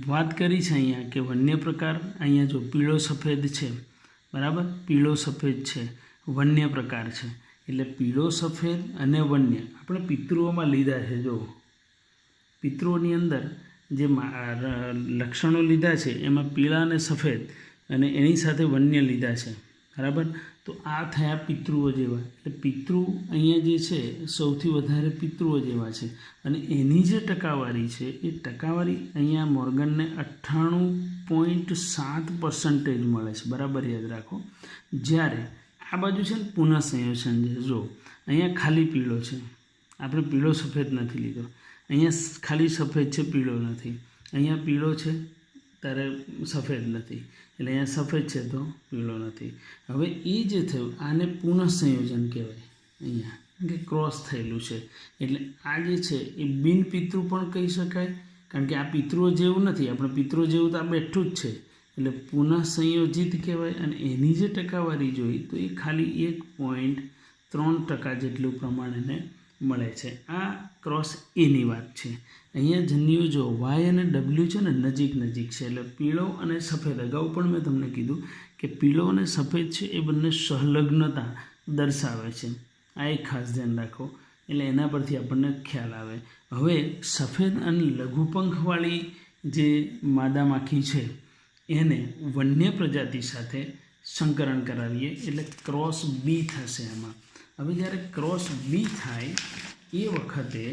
S1: વાત કરી છે અહીંયા કે વન્ય પ્રકાર અહીંયા જો પીળો સફેદ છે બરાબર પીળો સફેદ છે વન્ય પ્રકાર છે એટલે પીળો સફેદ અને વન્ય આપણે પિતૃઓમાં લીધા છે જો પિતૃઓની અંદર જે લક્ષણો લીધા છે એમાં પીળા અને સફેદ અને એની સાથે વન્ય લીધા છે બરાબર તો આ થયા પિતૃઓ જેવા એટલે પિતૃ અહીંયા જે છે સૌથી વધારે પિતૃઓ જેવા છે અને એની જે ટકાવારી છે એ ટકાવારી અહીંયા મોર્ગનને 98.7% મળે છે બરાબર યાદ રાખો જ્યારે આ બાજુ છે ને પુનઃસંયોજન છે જો અહીંયા ખાલી પીળો છે આપણે પીળો સફેદ નથી લીધો અહીંયા ખાલી સફેદ છે, પીળો નથી. અહીંયા પીળો છે ત્યારે સફેદ નથી, એટલે અહીંયા સફેદ છે તો પીળો નથી. હવે એ જે થયું આને પુનઃસંયોજન કહેવાય. અહીંયા કે ક્રોસ થયેલું છે, એટલે આ જે છે એ બિનપિતૃ પણ કહી શકાય, કારણ કે આ પિતૃઓ જેવું નથી. આપણે પિતૃઓ જેવું તો આ બેઠું જ છે, એટલે પુનઃસંયોજિત કહેવાય. અને એની જે ટકાવારી જોઈ તો એ ખાલી 1.3% જેટલું પ્રમાણને મળે છે. આ ક્રોસ એની વાત છે. અહીંયા જન્યુઓ જો વાય અને ડબલ્યુ છે ને નજીક નજીક છે, એટલે પીળો અને સફેદ. અગાઉ પણ મેં તમને કીધું કે પીળો અને સફેદ છે એ બંને સંલગ્નતા દર્શાવે છે. આ એક ખાસ ધ્યાન રાખો, એટલે એના પરથી આપણને ખ્યાલ આવે. હવે સફેદ અને લઘુપંખવાળી જે માદા માખી છે એને વન્ય પ્રજાતિ સાથે સંકરણ કરાવીએ એટલે ક્રોસ બી થશે એમાં. હવે જ્યારે ક્રોસ બી થાય એ વખતે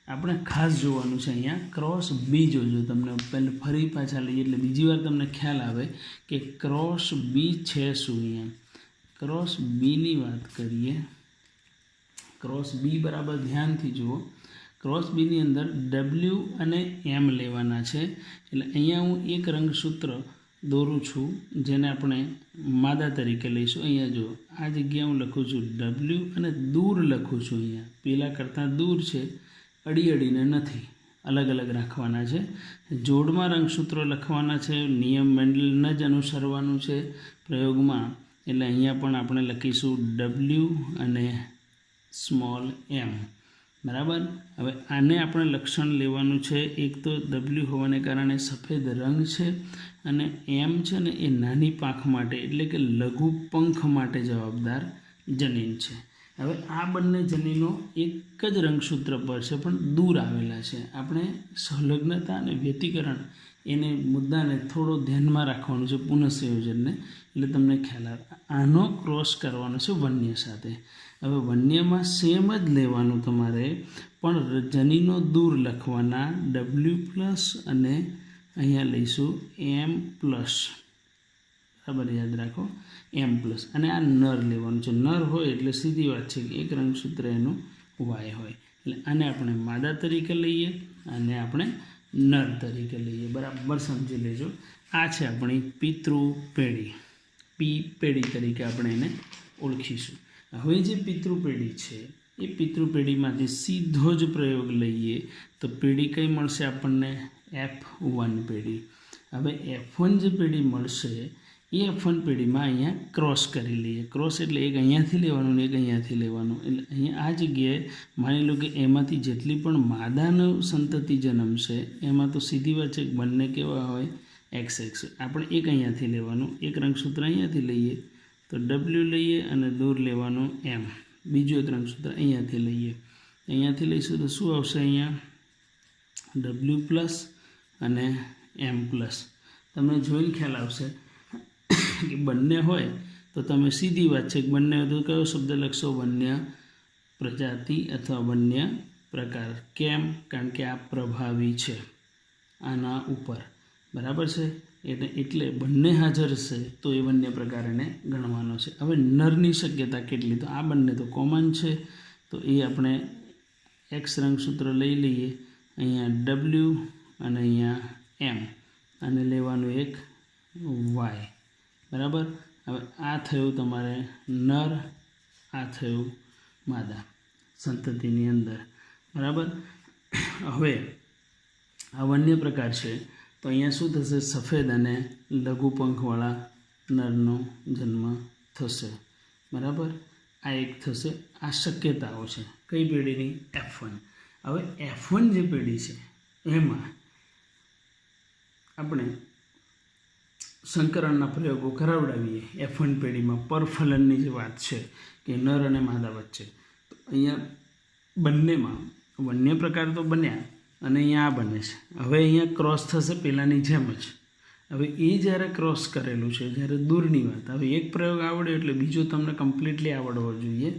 S1: આપણે ખાસ જોવાનું છે. અહીંયા ક્રોસ બી જોજો. તમને પહેલાં ફરી પાછા લઈએ એટલે બીજી વાર તમને ખ્યાલ આવે કે ક્રોસ બી છે શું. અહીંયા ક્રોસ બીની વાત કરીએ. ક્રોસ બી બરાબર ધ્યાનથી જુઓ. ક્રોસ બીની અંદર ડબલ્યુ અને એમ લેવાના છે. એટલે અહીંયા હું એક રંગસૂત્ર દોરું છું જેને આપણે માદા તરીકે લઈશું. અહીંયા જો આ જગ્યાએ હું લખું છું ડબલ્યુ અને દૂર લખું છું. અહીંયા પેલા કરતાં દૂર છે, અડીને નથી, અલગ અલગ રાખવાના છે. જોડમાં રંગસૂત્રો લખવાના છે. નિયમ મેન્ડલને જ અનુસરવાનું છે પ્રયોગમાં. એટલે અહીંયા પણ આપણે લખીશું ડબલ્યુ અને સ્મોલ એમ. બરાબર. હવે આને આપણે લક્ષણ લેવાનું છે. એક તો ડબલ્યુ હોવાને કારણે સફેદ રંગ છે, અને એમ છે ને એ નાની પાંખ માટે એટલે કે લઘુ પંખ માટે જવાબદાર જનીન છે. હવે આ બંને જનીનો એક જ રંગસૂત્ર પર છે પણ દૂર આવેલા છે. આપણે સંલગ્નતા અને વ્યતિકરણ એને મુદ્દાને થોડો ધ્યાનમાં રાખવાનું છે, પુનઃસંયોજનને, એટલે તમને ખ્યાલ આવે. આનો ક્રોસ કરવાનો છે વન્ય સાથે. હવે વન્યમાં સેમ જ લેવાનું તમારે, પણ જનીનો દૂર લખવાના W+ અને અહીંયા લઈશું M+. બરાબર, યાદ રાખો M+. અને આ નર લેવાનું છે. નર હોય એટલે સીધી વાત છે કે એક રંગસૂત્ર એનું વાય હોય. એટલે આને આપણે માદા તરીકે લઈએ અને આપણે નર તરીકે લઈએ. બરાબર સમજી લેજો. આ છે આપણી પિતૃ પેઢી. પી પેઢી તરીકે આપણે એને ઓળખીશું. હવે જે પિતૃ પેઢી છે એ પિતૃ પેઢીમાંથી સીધો જ પ્રયોગ લઈએ તો પેઢી કઈ મળશે આપણને? F1 પેઢી. હવે F1 જે પેઢી મળશે એ F1 પેઢીમાં અહીંયા ક્રોસ કરી લઈએ. ક્રોસ એટલે એક અહીંયાથી લેવાનું ને એક અહીંયાથી લેવાનું. એટલે અહીંયા આ જગ્યાએ માની લો કે એમાંથી જેટલી પણ માદાનો સંતતિ જન્મશે એમાં તો સીધી વાત છે બંને કેવા હોય? XX. આપણે એક અહીંયાથી લેવાનું, એક રંગસૂત્ર અહીંયાથી લઈએ તો W લઈએ અને દૂર લેવાનું M. બીજું એક રંગસૂત્ર અહીંયાથી લઈએ, અહીંયાથી લઈશું તો શું આવશે? અહીંયા W+ અને M+. તમને જોઈને ખ્યાલ આવશે કે બંને હોય તો તમે સીધી વાત છે કે બંને હોય તો કયો શબ્દ લખશો? વન્ય પ્રજાતિ અથવા વન્ય પ્રકાર. કેમ? કારણ કે આ પ્રભાવી છે આના ઉપર. બરાબર છે. એટલે બંને હાજર છે તો એ વન્ય પ્રકાર એને ગણવાનો છે. હવે નરની શક્યતા કેટલી? તો આ બંને તો કોમન છે, તો એ આપણે X રંગસૂત્ર લઈ લઈએ. અહીંયા W અને અહીંયા M, અને લેવાનું એક Y. બરાબર. હવે આ થયું તમારે નર, આ થયું માદા સંતતિની અંદર. બરાબર. હવે આ વન્ય પ્રકાર છે તો અહીંયા શું થશે? સફેદ અને લઘુ પંખવાળા નરનો જન્મ થશે. બરાબર. આ એક થશે. આ શક્યતાઓ છે કઈ પેઢીની? F1. હવે F1 જે પેઢી છે એમાં આપણે સંકરણના પ્રયોગો કરાવડાવીએ. F1 પેઢીમાં પરફલનની જે વાત છે કે નર અને માદા વચ્ચે, તો અહીંયા બંનેમાં વન્ય પ્રકાર તો બન્યા અને અહીંયા આ બને છે. હવે અહીંયા ક્રોસ થશે પહેલાંની જેમ જ. હવે એ જ્યારે ક્રોસ કરેલું છે, જ્યારે દૂરની વાત. હવે એક પ્રયોગ આવડ્યો એટલે બીજો તમને કમ્પ્લીટલી આવડવો જોઈએ,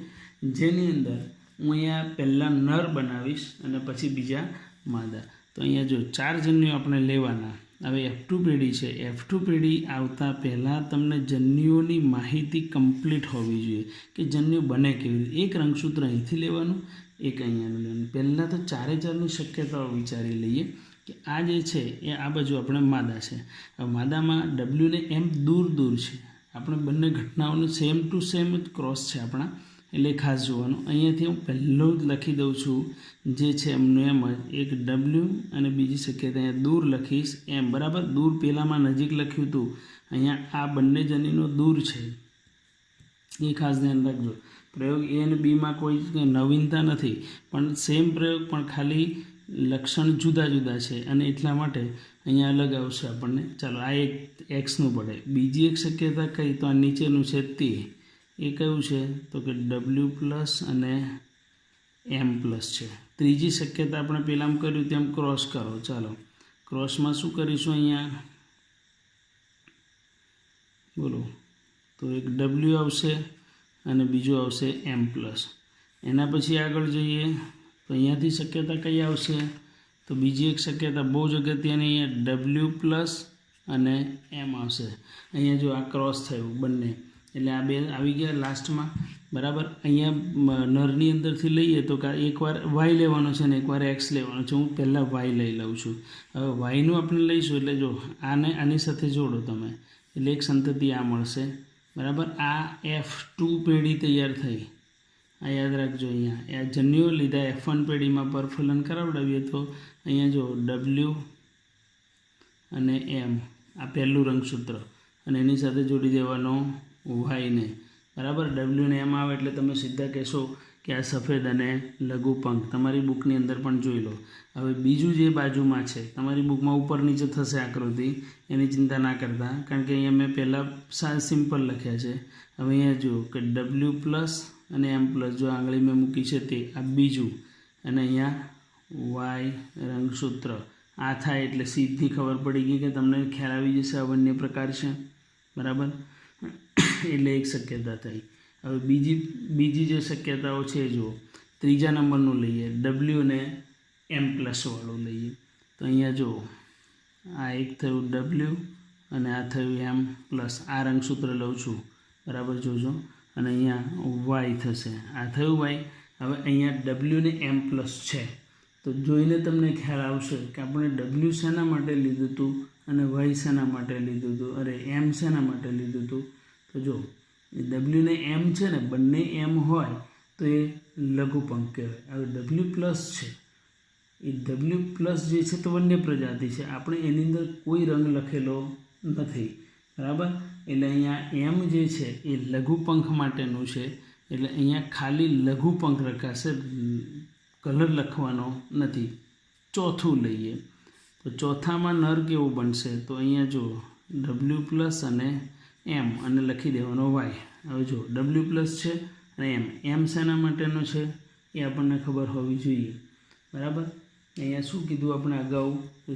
S1: જેની અંદર હું અહીંયા પહેલાં નર બનાવીશ અને પછી બીજા માદા. તો અહીંયા જો 4 જન્યો આપણે લેવાના. હવે F2 પેઢી છે. F2 પેઢી આવતા પહેલાં તમને જન્યુઓની માહિતી કમ્પ્લીટ હોવી જોઈએ કે જન્યુ બને કેવી રીતે. એક રંગસૂત્ર અહીંથી લેવાનું, એક અહીંયાનું લેવાનું. પહેલાં તો ચારે ચારની શક્યતાઓ વિચારી લઈએ કે આ જે છે એ આ બાજુ આપણે માદા છે. હવે માદામાં W ને M દૂર દૂર છે. આપણે બંને ઘટનાઓનું સેમ ટુ સેમ જ ક્રોસ છે આપણા, એટલે ખાસ જોવાનું. અહીંયાથી હું પહેલું જ લખી દઉં છું જે છે એમનું એમ જ, એક W અને બીજી શક્યતા અહીંયા દૂર લખીશ M. બરાબર, દૂર પહેલાંમાં નજીક લખ્યું હતું, અહીંયા આ બંને જનીનો દૂર છે, એ ખાસ ધ્યાન રાખજો. પ્રયોગ A અને Bમાં કોઈ નવીનતા નથી, પણ સેમ પ્રયોગ પણ ખાલી લક્ષણ જુદા જુદા છે અને એટલા માટે અહીંયા અલગ આવશે આપણને. ચાલો આ એક એક્સનું પડે. બીજી એક શક્યતા કઈ, તો આ નીચેનું છે તે, એ કયું છે તો કે W+ અને M+ છે. ત્રીજી શક્યતા આપણે પહેલાં કર્યું તેમ ક્રોસ કરો. ચાલો ક્રોસમાં શું કરીશું અહીંયા બોલો, તો એક W આવશે અને બીજું આવશે M+. એના પછી આગળ જઈએ તો અહીંયાથી શક્યતા કઈ આવશે, તો બીજી એક શક્યતા બહુ જ અગત્યની, અહીંયા W+ અને M આવશે. અહીંયા જો આ ક્રોસ થયું બંને, એટલે આ બે આવી ગયા લાસ્ટમાં. બરાબર, અહીંયા નરની અંદરથી લઈએ તો એકવાર Y લેવાનો છે ને એકવાર X લેવાનો છે. હું પહેલાં Y લઈ લઉં છું. હવે Yનું આપણે લઈશું એટલે જો આને આની સાથે જોડો તમે, એટલે એક સંતતિ આ મળશે. બરાબર, આ F2 પેઢી તૈયાર થઈ, આ યાદ રાખજો. અહીંયા આ જન્યુઓ લીધા F1 પેઢીમાં પરફલન કરાવડાવીએ તો અહીંયા જો W અને M, આ પહેલું રંગસૂત્ર, અને એની સાથે જોડી દેવાનો Y ને. બરાબર, W ને M આવે એટલે તમે સીધા કહેશો કે આ સફેદ અને લઘુ પંખ. તમારી બુકની અંદર પણ જોઈ લો. હવે બીજું જે બાજુમાં છે, તમારી બુકમાં ઉપર નીચે થશે આકૃતિ, એની ચિંતા ના કરતા, કારણ કે અહીંયા મેં પહેલાં સિમ્પલ લખ્યા છે. હવે અહીંયા જુઓ કે W+ અને M+, જો આંગળી મેં મૂકી છે તે આ બીજું, અને અહીંયા Y રંગસૂત્ર. આ થાય એટલે સીધી ખબર પડી ગઈ કે તમને ખ્યાલ આવી જશે આ બંને પ્રકાર છે. બરાબર, એટલે એક શક્યતા થઈ. હવે બીજી જે શક્યતાઓ છે જુઓ, ત્રીજા નંબરનું લઈએ, W ને M+ વાળું લઈએ. તો અહીંયા જુઓ આ એક થયું W અને આ થયું M+. આ રંગસૂત્ર લઉં છું, બરાબર જોજો, અને અહીંયા Y થશે, આ થયું Y. હવે અહીંયા W ને M+ છે, તો જોઈને તમને ખ્યાલ આવશે કે આપણે W શેના માટે લીધું હતું અને Y શેના માટે લીધું હતું, અરે M શેના માટે લીધું હતું. તો જો W ને M છે ને, બંને M હોય તો એ લઘુપંખ કહેવાય. હવે W+ છે, એ W+ જે છે તો વન્ય પ્રજાતિ છે, આપણે એની અંદર કોઈ રંગ લખેલો નથી. બરાબર, એટલે અહીંયા M જે છે એ લઘુપંખ માટેનું છે, એટલે અહીંયા ખાલી લઘુપંખ લખાશે, કલર લખવાનો નથી. ચોથું લઈએ તો ચોથામાં નર કેવું બનશે, તો અહીંયા જો W+ અને M અને લખી દેવાનો Y. હવે જો W+ છે અને M શેના માટેનો છે એ આપણને ખબર હોવી જોઈએ. બરાબર, અહીંયા શું કીધું આપણે અગાઉ,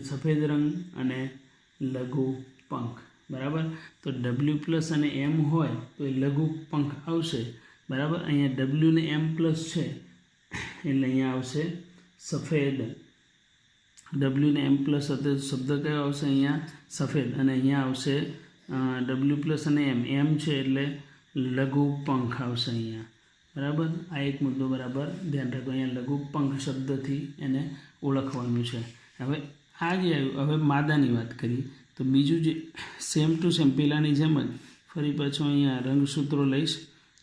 S1: સફેદ રંગ અને લઘુ પંખ. બરાબર, તો W+ અને M હોય તો એ લઘુ પંખ આવશે. બરાબર, અહીંયા W ને M+ છે એટલે અહીંયા આવશે સફેદ. W ને M+ સાથે શબ્દ કયો આવશે, અહીંયા સફેદ, અને અહીંયા આવશે W+ અને M છે એટલે લઘુ પંખ આવશે અહીંયા. બરાબર, આ એક મુદ્દો બરાબર ધ્યાન રાખો, અહીંયા લઘુ પંખ શબ્દથી એને ઓળખવાનું છે. હવે આ જે આવ્યું, હવે માદાની વાત કરીએ તો બીજું જે સેમ ટુ સેમ પહેલાંની જેમ જ ફરી પાછું અહીંયા રંગસૂત્રો લઈશ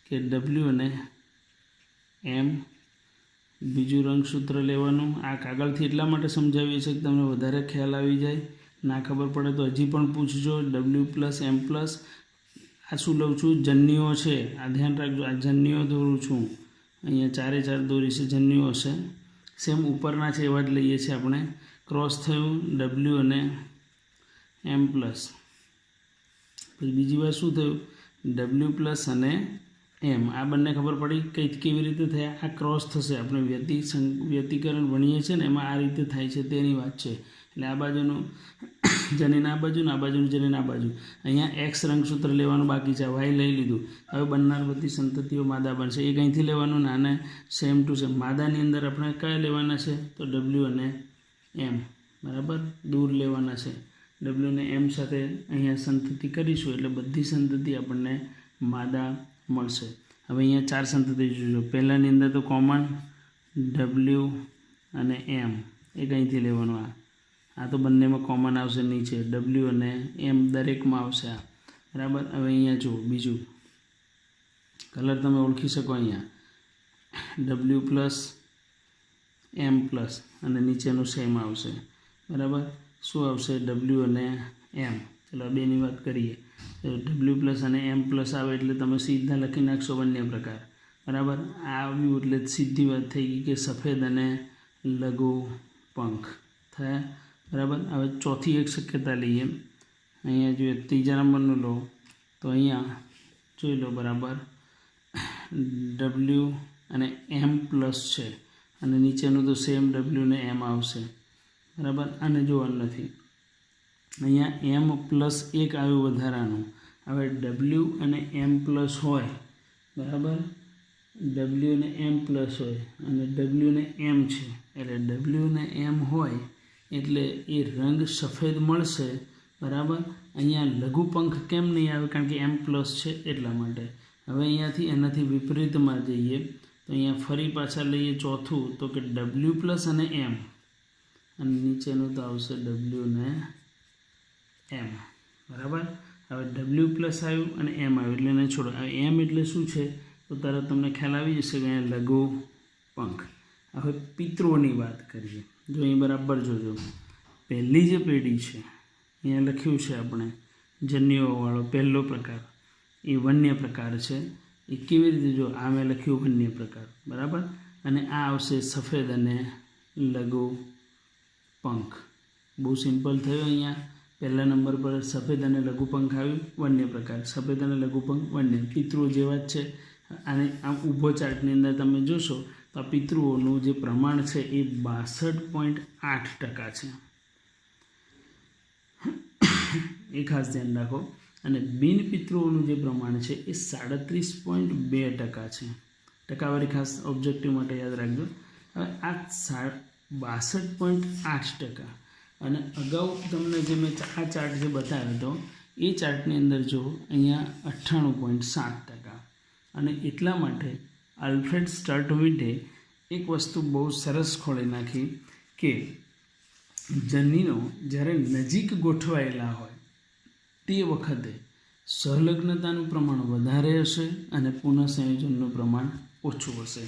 S1: કે W અને M. બીજું રંગસૂત્ર લેવાનું. આ કાગળથી એટલા માટે સમજાવીએ છીએ કે તમને વધારે ખ્યાલ આવી જાય. ના ખબર પડે તો હજી પણ પૂછજો. W+ M+. આ શું લઉં છું, જન્યુઓ છે, આ ધ્યાન રાખજો, આ જન્યુઓ દોરું છું, અહીંયા ચારે ચાર દોરી છે, જન્યુઓ છે, સેમ ઉપરના છે એવા જ લઈએ છીએ આપણે. ક્રોસ થયું W અને M+. પછી બીજી વાર શું થયું, W+ અને M. આ બંને ખબર પડી કેવી રીતે થયા, આ ક્રોસ થશે. આપણે વ્યતિકરણ ભણીએ છીએ ને એમાં આ રીતે થાય છે તેની વાત છે. એટલે આ બાજુનું જનીન આ બાજુ ને આ બાજુનું જનીન આ બાજુ. અહીંયા X રંગસૂત્ર લેવાનું બાકી છે, Y લઈ લીધું. હવે બનનાર બધી સંતતિઓ માદા બનશે. એ કંઈથી લેવાનું ને આને સેમ ટુ સેમ માદાની અંદર આપણે કયા લેવાના છે, તો W અને M. બરાબર, દૂર લેવાના છે. ડબલ્યુને એમ સાથે અહીંયા સંતતિ કરીશું એટલે બધી સંતતિ આપણને માદા મળશે. હવે અહીંયા 4 સંતતિ જોજો. પહેલાંની અંદર તો કોમન ડબલ્યુ અને એમ એક અહીંથી લેવાનું. આ તો બંનેમાં કોમન આવશે નીચે ડબલ્યુ અને એમ દરેકમાં આવશે આ, બરાબર. હવે અહીંયા જુઓ બીજું કલર તમે ઓળખી શકો. અહીંયા ડબલ્યુ પ્લસ એમ પ્લસ અને નીચેનું સેમ આવશે, બરાબર. શું આવશે? ડબલ્યુ અને એમ. ચલો બેની વાત કરીએ. ડબલ્યુ પ્લસ અને એમ પ્લસ આવે એટલે તમે સીધા લખી નાખશો વન્ય પ્રકાર, બરાબર. આ આવ્યું એટલે સીધી વાત થઈ ગઈ કે સફેદ અને લઘુ પંખ થયા, બરાબર. હવે ચોથી એક શક્યતા લઈએ. અહીંયા જો ત્રીજા નંબરનું લો તો અહીંયા જોઈ લો, બરાબર. ડબલ્યુ અને એમ પ્લસ છે અને નીચેનું તો સેમ ડબલ્યુ ને એમ આવશે, બરાબર. આને જોવાનું નથી. અહીંયા એમ પ્લસ એક આવ્યું વધારાનું. હવે ડબલ્યુ અને એમ પ્લસ હોય, બરાબર. ડબલ્યુ ને એમ પ્લસ હોય અને ડબલ્યુ ને એમ છે એટલે ડબલ્યુ ને એમ હોય એટલે એ રંગ સફેદ મળશે, બરાબર. અહીંયા લઘુ પંખ કેમ નહીં આવે? કારણ કે એમ પ્લસ છે એટલા માટે. હવે અહીંયાથી એનાથી વિપરીતમાં જઈએ તો અહીંયા ફરી પાછા લઈએ ચોથું, તો કે ડબલ્યુ પ્લસ અને એમ અને નીચેનું તો આવશે ડબલ્યુ ને એમ, બરાબર. હવે ડબલ્યુ પ્લસ આવ્યું અને એમ આવ્યું એટલે એને છોડો. હવે એમ એટલે શું છે તો તરત તમને ખ્યાલ આવી જશે કે અહીંયા લઘુ પંખ. હવે પિતૃઓની વાત કરીએ. જો અહીં બરાબર જોજો. પહેલી જે પેઢી છે અહીંયા લખ્યું છે આપણે જન્યુઓવાળો પહેલો પ્રકાર એ વન્ય પ્રકાર છે. એ કેવી રીતે? જો આ મેં લખ્યું વન્ય પ્રકાર, બરાબર. અને આ આવશે સફેદ અને લઘુ પંખ. બહુ સિમ્પલ થયું. અહીંયા પહેલા નંબર પર સફેદ અને લઘુ પંખ આવ્યું, વન્ય પ્રકાર. સફેદ અને લઘુ પંખ વન્ય, પિતૃઓ જેવા જ છે. અને આમ ઊભો ચાર્ટની અંદર તમે જોશો તો આ પિતૃઓનું જે પ્રમાણ છે એ 62.8% છે. એ ખાસ ધ્યાન રાખો. અને બિન પિતૃઓનું જે પ્રમાણ છે એ 37.2% છે. ટકાવારી ખાસ ઓબ્જેક્ટિવ માટે યાદ રાખજો. હવે આ 62.8%. અને અગાઉ તમને જે મેં આ ચાર્ટ જે બતાવ્યો હતો એ ચાર્ટની અંદર જો અહીંયા 98.7%. અને એટલા માટે આલ્ફ્રેડ સ્ટર્ટવિટે એક વસ્તુ બહુ સરસ ખોળી નાખી કે જનીનો જ્યારે નજીક ગોઠવાયેલા હોય તે વખતે સહલગ્નતાનું પ્રમાણ વધારે હશે અને પુનઃસંયોજનનું પ્રમાણ ઓછું હશે.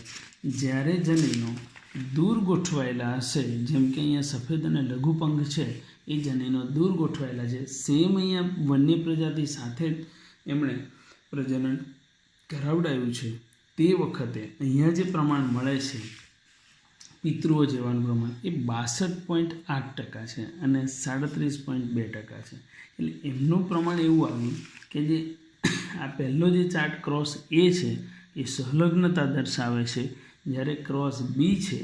S1: જ્યારે જનીનો દૂર ગોઠવાયેલા હશે, જેમ કે અહીંયા સફેદ અને લઘુ પંખ છે એ જનીનો દૂર ગોઠવાયેલા છે, સેમ અહીંયા વન્ય પ્રજાતિ સાથે જ એમણે પ્રજનન કરાવડાયું છે, તે વખતે અહીંયા જે પ્રમાણ મળે છે પિતૃઓ જેવાનું પ્રમાણ એ 62.8% છે અને 37.2% છે. એટલે એમનું પ્રમાણ એવું આવ્યું કે જે આ પહેલો જે ચાર્ટ ક્રોસ એ છે એ સહલગ્નતા દર્શાવે છે, જ્યારે ક્રોસ બી છે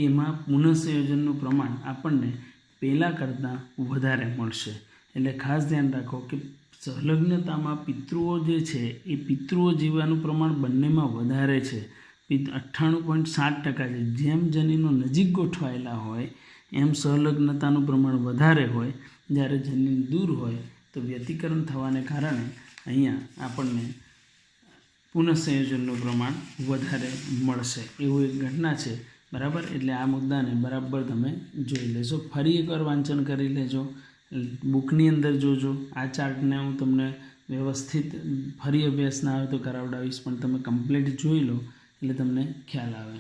S1: એમાં પુનઃસંયોજનનું પ્રમાણ આપણને પહેલાં કરતાં વધારે મળશે. એટલે ખાસ ધ્યાન રાખો કે સહલગ્નતામાં પિતૃઓ જે છે એ પિતૃઓ જીવવાનું પ્રમાણ બંનેમાં વધારે છે, 98.7% છે. જેમ જનીનો નજીક ગોઠવાયેલા હોય એમ સહલગ્નતાનું પ્રમાણ વધારે હોય, જ્યારે જનીન દૂર હોય તો વ્યતિકરણ થવાને કારણે અહીંયા આપણને પુનઃસંયોજનનું પ્રમાણ વધારે મળશે. એવું એક ઘટના છે, બરાબર. એટલે આ મુદ્દાને બરાબર તમે જોઈ લેજો. ફરી એકવાર વાંચન કરી લેજો, બુકની અંદર જોજો. આ ચાર્ટને હું તમને વ્યવસ્થિત ફરી અભ્યાસ ના આવે તો કરાવડાવીશ, પણ તમે કમ્પ્લીટ જોઈ લો એટલે તમને ખ્યાલ આવે.